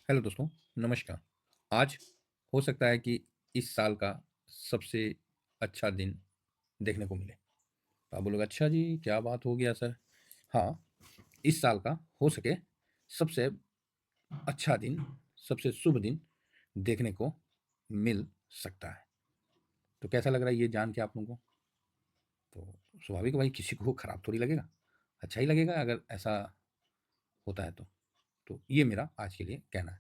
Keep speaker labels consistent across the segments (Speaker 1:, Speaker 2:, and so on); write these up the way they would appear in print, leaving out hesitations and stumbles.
Speaker 1: Hello दोस्तों, नमस्कार। आज हो सकता है कि इस साल का सबसे अच्छा दिन देखने को मिले। तो आप बोलोगे, अच्छा जी, क्या बात हो गया सर? हाँ, इस साल का हो सके सबसे अच्छा दिन, सबसे शुभ दिन देखने को मिल सकता है। तो कैसा लग रहा है ये जान के आप लोगों को? तो स्वाभाविक है भाई, किसी को खराब थोड़ी लगेगा, अच्छा ही लगेगा अगर ऐसा होता है तो। तो ये मेरा आज के लिए कहना है।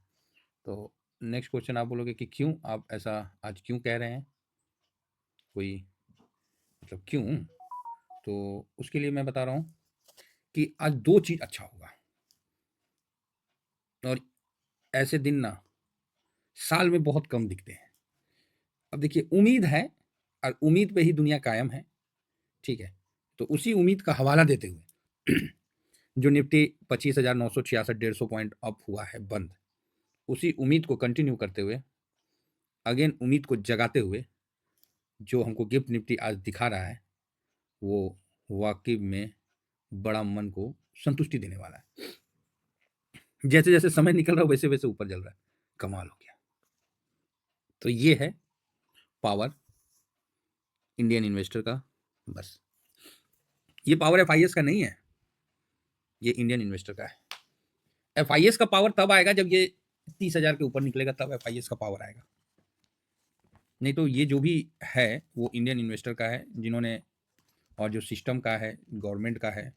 Speaker 1: तो नेक्स्ट क्वेश्चन आप बोलोगे कि क्यों आप ऐसा आज क्यों कह रहे हैं? कोई मतलब क्यों? तो उसके लिए मैं बता रहा हूँ कि आज दो चीज़ अच्छा होगा। और ऐसे दिन ना साल में बहुत कम दिखते हैं। अब देखिए, उम्मीद है और उम्मीद पे ही दुनिया कायम है। ठीक है, तो उसी उम्मीद का हवाला देते हुए जो निफ्टी 25,966 150 पॉइंट अप हुआ है बंद, उसी उम्मीद को कंटिन्यू करते हुए, अगेन उम्मीद को जगाते हुए, जो हमको गिफ्ट निफ्टी आज दिखा रहा है वो वाकई में बड़ा मन को संतुष्टि देने वाला है। जैसे जैसे समय निकल रहा है वैसे वैसे ऊपर चल रहा है। कमाल हो गया। तो ये है पावर इंडियन इन्वेस्टर का। बस ये पावर एफआईएस का नहीं है, ये इंडियन इन्वेस्टर का है। एफआईएस का पावर तब आएगा जब ये 30,000 के ऊपर निकलेगा, तब एफआईएस का पावर आएगा। नहीं तो ये जो भी है वो इंडियन इन्वेस्टर का है, जिन्होंने और जो सिस्टम का है, गवर्नमेंट का है,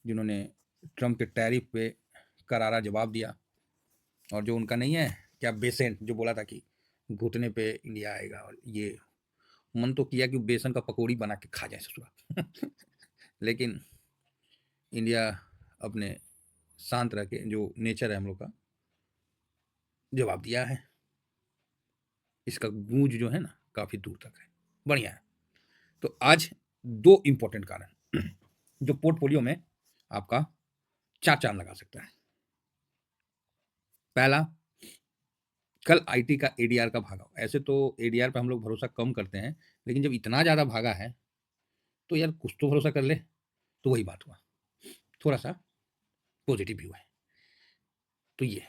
Speaker 1: जिन्होंने ट्रम्प के टैरिफ पे करारा जवाब दिया। और जो उनका नहीं है क्या, बेसेंट, जो बोला था कि घुटने पे इंडिया आएगा, और ये मन तो किया कि बेसन का पकौड़ी बना के खा जाए ससुरा लेकिन इंडिया अपने शांत रह के, जो नेचर है हम लोग का, जवाब दिया है। इसका गूंज जो है ना काफी दूर तक है। बढ़िया है। तो आज दो इंपॉर्टेंट कारण जो पोर्टफोलियो में आपका चार चांद लगा सकता है। पहला, कल आईटी का एडीआर का भागा। ऐसे तो एडीआर पे हम लोग भरोसा कम करते हैं, लेकिन जब इतना ज्यादा भागा है तो यार कुछ तो भरोसा कर ले। तो वही बात हुआ, थोड़ा सा पॉजिटिव व्यू है। तो ये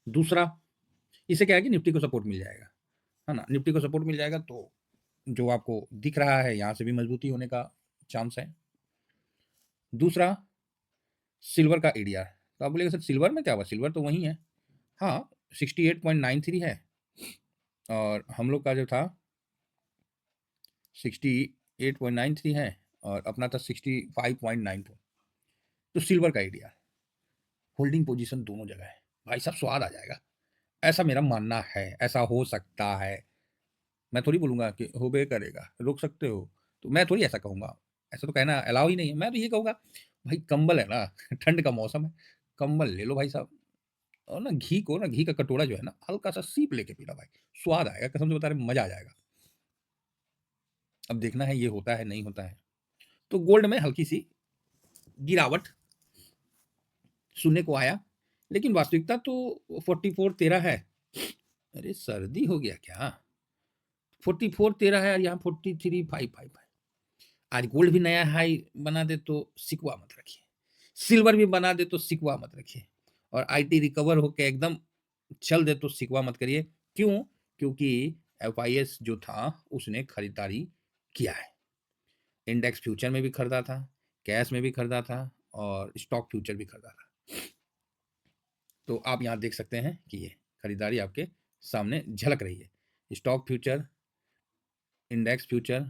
Speaker 1: दूसरा, इससे क्या है कि निफ्टी को सपोर्ट मिल जाएगा, है ना। निफ्टी को सपोर्ट मिल जाएगा तो जो आपको दिख रहा है यहाँ से भी मजबूती होने का चांस है। दूसरा, सिल्वर का एडीआर। तो आप बोलेगा सर सिल्वर में क्या हुआ, सिल्वर तो वही है। हाँ, 68.93 है, और हम लोग का जो था 68.93 है, और अपना था 65.94। तो सिल्वर का एडीआर, होल्डिंग पोजीशन दोनों जगह है भाई साहब, स्वाद आ जाएगा। ऐसा मेरा मानना है, ऐसा हो सकता है। मैं थोड़ी बोलूंगा कि होबे करेगा, रोक सकते हो, तो मैं थोड़ी ऐसा कहूंगा। ऐसा तो कहना अलाउ ही नहीं है। मैं तो ये कहूंगा भाई, कंबल है ना ठंड का मौसम है, कंबल ले लो भाई साहब। और ना घी को, ना घी का कटोरा जो है ना, हल्का सा सीप लेके पीना भाई, स्वाद आएगा, कसम से बता रहे, मजा आ जाएगा। अब देखना है ये होता है नहीं होता है। तो गोल्ड में हल्की सी गिरावट सुनने को आया, लेकिन वास्तविकता तो 44.13 है। अरे सर्दी हो गया क्या? 44.13 है और यहाँ 43.55 है। आज गोल्ड भी नया हाई बना दे तो सिकवा मत रखिए, सिल्वर भी बना दे तो सिकवा मत रखिए, और आईटी रिकवर होके एकदम चल दे तो सिकवा मत करिए। क्यों? क्योंकि एफआईएस जो था उसने खरीदारी किया है। इंडेक्स फ्यूचर में भी खरीदा था, कैश में भी खरीदा था, और स्टॉक फ्यूचर भी खरीदा था। तो आप यहाँ देख सकते हैं कि ये खरीदारी आपके सामने झलक रही है। Stock future, index future,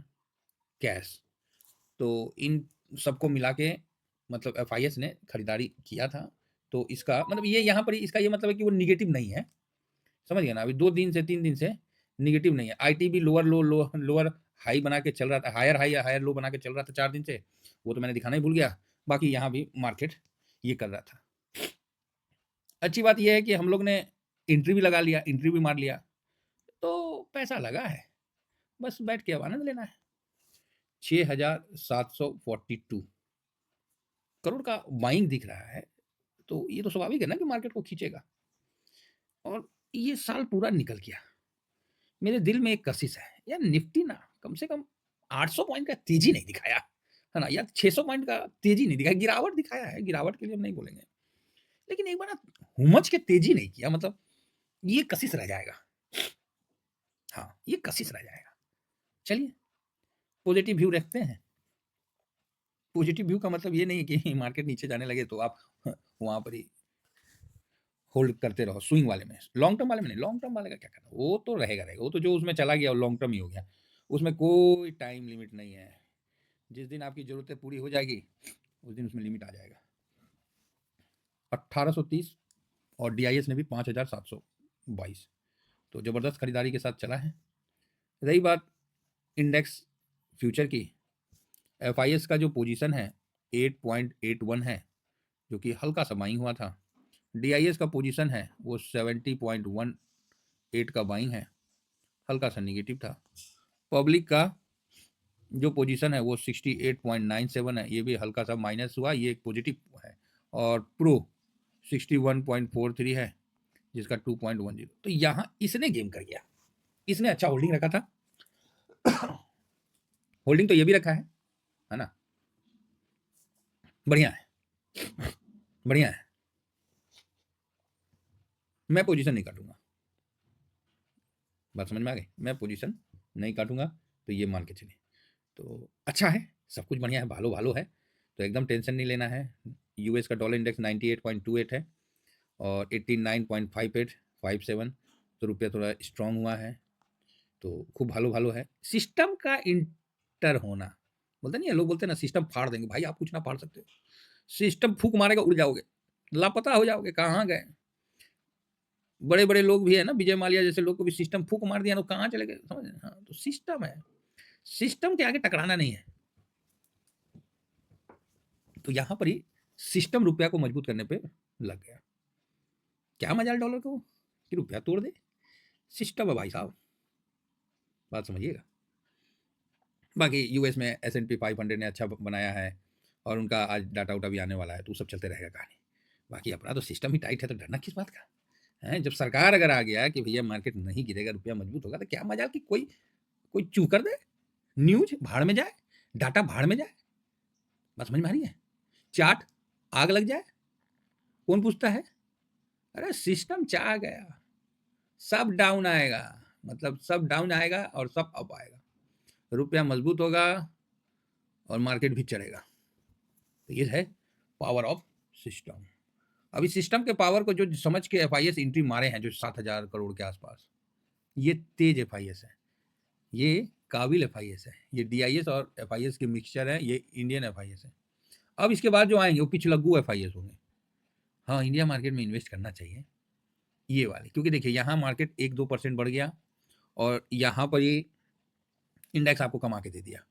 Speaker 1: cash, तो इन सबको मिला के मतलब एफआईएस ने खरीदारी किया था। तो इसका मतलब ये यहाँ पर इसका ये मतलब है कि वो निगेटिव नहीं है। समझ गए ना? अभी 2 दिन से 3 दिन से निगेटिव नहीं है। आईटी भी लोअर लो लो लोअर हाई बना के चल रहा था, हायर हाई या हायर लो बना के चल रहा था 4 दिन से, वो तो मैंने दिखाना ही भूल गया। बाकी यहाँ भी मार्केट ये कर रहा था। अच्छी बात यह है कि हम लोग ने एंट्री भी लगा लिया, एंट्री भी मार लिया, तो पैसा लगा है, बस बैठ के अब आनंद लेना है। 6,742 करोड़ का बाइंग दिख रहा है, तो ये तो स्वाभाविक है ना कि मार्केट को खींचेगा। और ये साल पूरा निकल गया, मेरे दिल में एक कशिश है यार, निफ्टी ना कम से कम 800 पॉइंट का तेजी नहीं दिखाया, है ना यार, 600 पॉइंट का तेजी नहीं दिखाया, गिरावट दिखाया है, गिरावट के लिए हम नहीं बोलेंगे, लेकिन एक बार ना हुमच के तेजी नहीं किया, मतलब ये कशिश रह जाएगा। हाँ, ये कशिश रह जाएगा। चलिए पॉजिटिव व्यू रखते हैं। पॉजिटिव व्यू का मतलब ये नहीं है कि मार्केट नीचे जाने लगे तो आप वहाँ पर ही होल्ड करते रहो स्विंग वाले में। लॉन्ग टर्म वाले में नहीं, लॉन्ग टर्म वाले का क्या करना, वो तो रहेगा रहेगा, वो तो जो उसमें चला गया वो लॉन्ग टर्म ही हो गया। उसमें कोई टाइम लिमिट नहीं है। जिस दिन आपकी ज़रूरतें पूरी हो जाएगी उस दिन उसमें लिमिट आ जाएगा। 1830 और डीआईएस ने भी 5722, तो ज़बरदस्त खरीदारी के साथ चला है। रही बात इंडेक्स फ्यूचर की, एफआईएस का जो पोजीशन है 8.81 है, जो कि हल्का सा बाइंग हुआ था। डीआईएस का पोजीशन है वो 70.18 का बाइंग है, हल्का सा निगेटिव था। पब्लिक का जो पोजीशन है वो 68.97 है, ये भी हल्का सा माइनस हुआ, ये एक पॉजिटिव है। और प्रो 61.43 है, जिसका 2.10। तो यहाँ इसने गेम कर गया, इसने अच्छा होल्डिंग रखा था। होल्डिंग तो ये भी रखा है ना, बढ़िया है, बढ़िया है। मैं पोजीशन नहीं काटूंगा, बात समझ में आ गई। मैं पोजीशन नहीं काटूंगा, तो ये मान के चलिए तो अच्छा है, सब कुछ बढ़िया है, भालो भालो है, तो एकदम टेंशन नहीं लेना है। यूएस का डॉलर इंडेक्स 98.28 है और 89.5857, तो रुपया थोड़ा स्ट्रांग हुआ है, तो खूब भालो भालो है। सिस्टम का इंटर होना, बोलते नहीं है लोग, बोलते हैं ना सिस्टम फाड़ देंगे, भाई आप कुछ ना फाड़ सकते हो। सिस्टम फूक मारेगा, उड़ जाओगे, लापता हो जाओगे, कहाँ गए। बड़े बड़े लोग भी है ना, विजय माल्या जैसे लोग को भी सिस्टम फूक मार दिया तो कहाँ चले गए, समझ। हाँ, तो सिस्टम है, सिस्टम के आगे टकराना नहीं है। तो यहां पर ही सिस्टम रुपया को मजबूत करने पे लग गया। क्या मजाल डॉलर को कि रुपया तोड़ दे, सिस्टम है भाई साहब, बात समझिएगा। बाकी यूएस में S&P 500 ने अच्छा बनाया है और उनका आज डाटा उटा भी आने वाला है, तो सब चलते रहेगा कहानी। बाकी अपना तो सिस्टम ही टाइट है, तो डरना किस बात का है। जब सरकार अगर आ गया कि भैया मार्केट नहीं गिरेगा, रुपया मजबूत होगा, तो क्या मजाल कि कोई कोई चू कर दे, न्यूज भाड़ में जाए, डाटा भाड़ में जाए, बात समझ में आ रही है। चार्ट आग लग जाए, कौन पूछता है। अरे सिस्टम चाह गया, सब डाउन आएगा, मतलब सब डाउन आएगा और सब अप आएगा, रुपया मजबूत होगा और मार्केट भी चढ़ेगा। तो ये है पावर ऑफ सिस्टम। अभी सिस्टम के पावर को जो समझ के एफआईएस एंट्री मारे हैं, जो 7,000 करोड़ के आसपास, ये तेज एफआईएस है, ये काबिल एफआईएस है, ये डीआईएस और एफआईएस के मिक्सचर है, ये इंडियन एफआईएस है। अब इसके बाद जो आएंगे वो पिछलग्गू एफआईएस होंगे। हाँ, इंडिया मार्केट में इन्वेस्ट करना चाहिए ये वाले, क्योंकि देखिए यहाँ मार्केट 1-2% बढ़ गया और यहाँ पर ये इंडेक्स आपको कमा के दे दिया,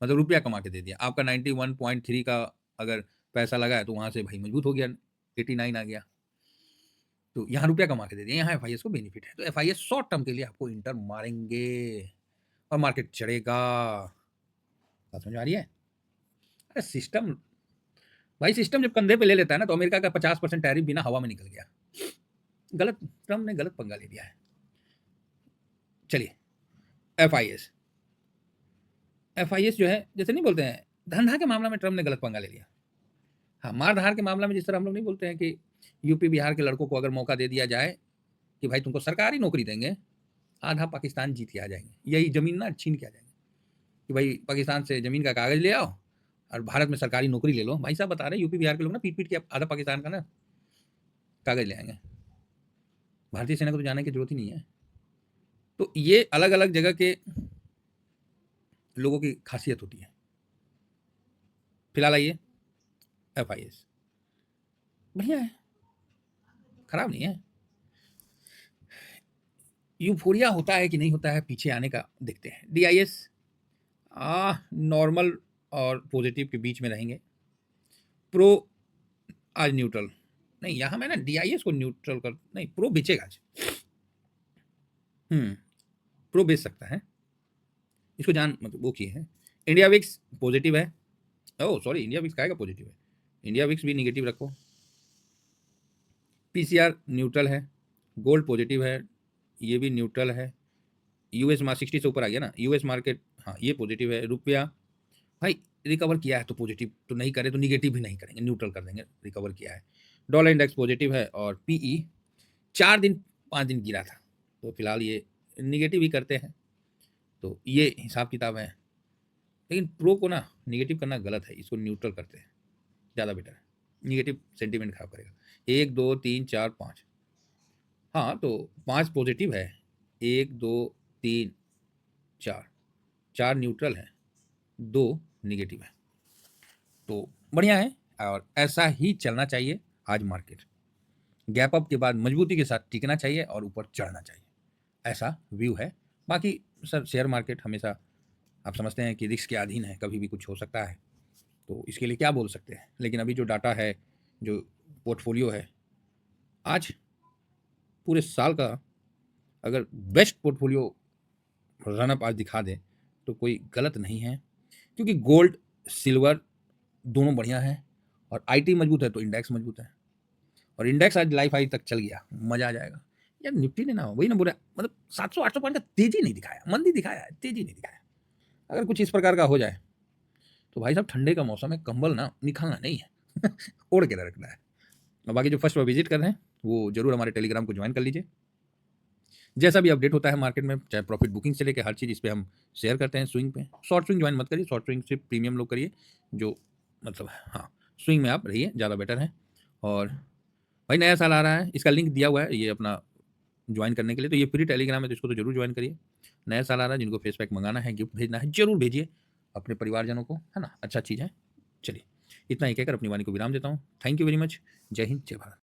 Speaker 1: मतलब रुपया कमा के दे दिया। आपका 91.3 का अगर पैसा लगा है तो वहाँ से भाई मजबूत हो गया, 89 आ गया, तो यहाँ रुपया कमा के दे दिया। यहाँ एफआईएस को बेनिफिट है, तो एफआईएस शॉर्ट टर्म के लिए आपको इंटर मारेंगे और मार्केट चढ़ेगा। बात समझ आ रही है। अरे सिस्टम भाई, सिस्टम जब कंधे पे ले लेता है ना, तो अमेरिका का 50% टैरिफ बिना हवा में निकल गया। गलत, ट्रम्प ने गलत पंगा ले लिया है। चलिए एफआईएस, एफआईएस जो है, जैसे नहीं बोलते हैं धंधा के मामला में ट्रम्प ने गलत पंगा ले लिया। हाँ, मार धार के मामला में जिस तरह हम लोग नहीं बोलते हैं कि यूपी बिहार के लड़कों को अगर मौका दे दिया जाए कि भाई तुमको सरकारी नौकरी देंगे, आधा पाकिस्तान जीत के आ जाएंगे, यही जमीन ना छीन के आ जाएंगे कि भाई पाकिस्तान से जमीन का कागज ले आओ और भारत में सरकारी नौकरी ले लो। भाई साहब बता रहे यूपी बिहार के लोग ना पीट पीट के आधा पाकिस्तान का ना कागज ले आएंगे, भारतीय सेना को तो जाने की जरूरत ही नहीं है। तो ये अलग अलग जगह के लोगों की खासियत होती है। फिलहाल आइए एफआईएस बढ़िया है, खराब नहीं है। यूफोरिया होता है कि नहीं होता है, पीछे आने का देखते हैं। डीआईएस नॉर्मल और पॉजिटिव के बीच में रहेंगे। प्रो आज न्यूट्रल नहीं, यहाँ मैं ना डीआईएस को न्यूट्रल कर नहीं, प्रो बेचेगा आज। प्रो बेच सकता है, इसको जान मतलब वो किए हैं। इंडिया विक्स पॉजिटिव है, ओह सॉरी, इंडिया विक्स का पॉजिटिव है, इंडिया विक्स भी निगेटिव रखो। पीसीआर न्यूट्रल है, गोल्ड पॉजिटिव है, ये भी न्यूट्रल है। यूएस मार्क 60 से ऊपर आ गया ना, यूएस मार्केट, हाँ ये पॉजिटिव है। रुपया भाई रिकवर किया है तो पॉजिटिव, तो नहीं करे तो निगेटिव भी नहीं करेंगे, न्यूट्रल कर देंगे, रिकवर किया है। डॉलर इंडेक्स पॉजिटिव है और पीई 4 दिन 5 दिन गिरा था, तो फिलहाल ये निगेटिव ही करते हैं। तो ये हिसाब किताब है, लेकिन प्रो को ना निगेटिव करना गलत है, इसको न्यूट्रल करते हैं, ज़्यादा बेटर है। निगेटिव सेंटीमेंट खराब करेगा। 1 2 3 4 5, हाँ तो 5 पॉजिटिव है, 1 2 3 4, 4 न्यूट्रल है, 2 निगेटिव है। तो बढ़िया है और ऐसा ही चलना चाहिए। आज मार्केट गैप अप के बाद मजबूती के साथ टिकना चाहिए और ऊपर चढ़ना चाहिए, ऐसा व्यू है। बाकी सर शेयर मार्केट हमेशा आप समझते हैं कि रिस्क के अधीन है, कभी भी कुछ हो सकता है, तो इसके लिए क्या बोल सकते हैं। लेकिन अभी जो डाटा है, जो पोर्टफोलियो है, आज पूरे साल का अगर बेस्ट पोर्टफोलियो रनअप आज दिखा दे तो कोई गलत नहीं है, क्योंकि गोल्ड सिल्वर दोनों बढ़िया है और आईटी मजबूत है तो इंडेक्स मजबूत है, और इंडेक्स आज लाइफ हाई तक चल गया, मजा आ जाएगा। यार निफ्टी ने ना वही ना बोला, मतलब 700-800 पॉइंट का तेजी नहीं दिखाया, मंदी दिखाया है, तेजी नहीं दिखाया। अगर कुछ इस प्रकार का हो जाए तो भाई साहब ठंडे का मौसम है, कंबल ना निकालना नहीं है ओढ़ के रखना है। और बाकी जो फर्स्ट विजिट कर रहे हैं वो जरूर हमारे टेलीग्राम को ज्वाइन कर लीजिए। जैसा भी अपडेट होता है मार्केट में, चाहे प्रॉफिट बुकिंग से लेकर हर चीज़ इस पे हम शेयर करते हैं। स्विंग पे शॉर्ट स्विंग ज्वाइन मत करिए, शॉर्ट स्विंग सिर्फ प्रीमियम लोग करिए, जो मतलब हाँ स्विंग में आप रहिए, ज़्यादा बेटर है। और भाई नया साल आ रहा है, इसका लिंक दिया हुआ है ये अपना ज्वाइन करने के लिए, तो ये फ्री टेलीग्राम है, तो इसको तो जरूर ज्वाइन करिए। नया साल आ रहा है, जिनको फेस पैक मंगाना है, गिफ्ट भेजना है, जरूर भेजिए अपने परिवारजनों को, है ना, अच्छा चीज़ है। चलिए इतना ही कहकर अपनी वाणी को विराम देता हूँ। Thank you very much. जय हिंद, जय भारत।